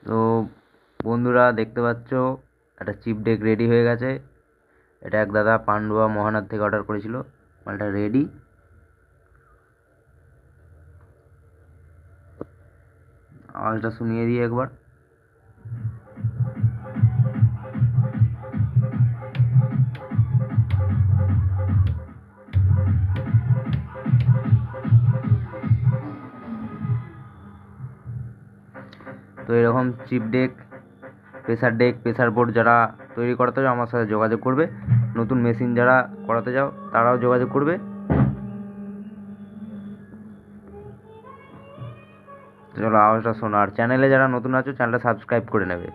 তো বন্ধুরা দেখতে পাচ্ছ একটা চিপ ডেক রেডি হয়ে গেছে। এটা এক দাদা পান্ডুয়া মহানার থেকে অর্ডার করেছিল। মালটা রেডি। আওয়াজটা শুনিয়ে দিই একবার। তো এরকম chip deck, pressure deck, pressure board যারা তৈরি করাতে চাও আমার সাথে যোগাযোগ করবে। নতুন মেশিন যারা করাতে চাও তারাও যোগাযোগ করবে। চলো আওয়াজটা শোনো। আর চ্যানেলে যারা নতুন আছো চ্যানেলটা সাবস্ক্রাইব করে নেবে।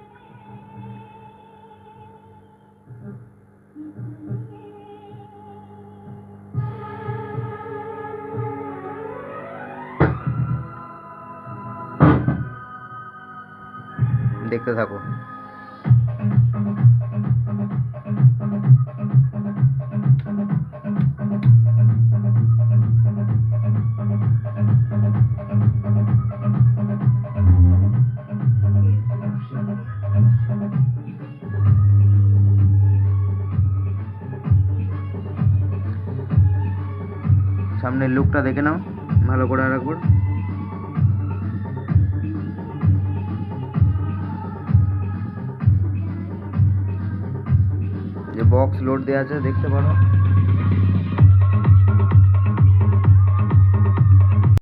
দেখতে থাকো। সামনের লুকটা দেখে নাও ভালো করে আরেকবার। যে বক্স লোড দেওয়া আছে দেখতে পারো।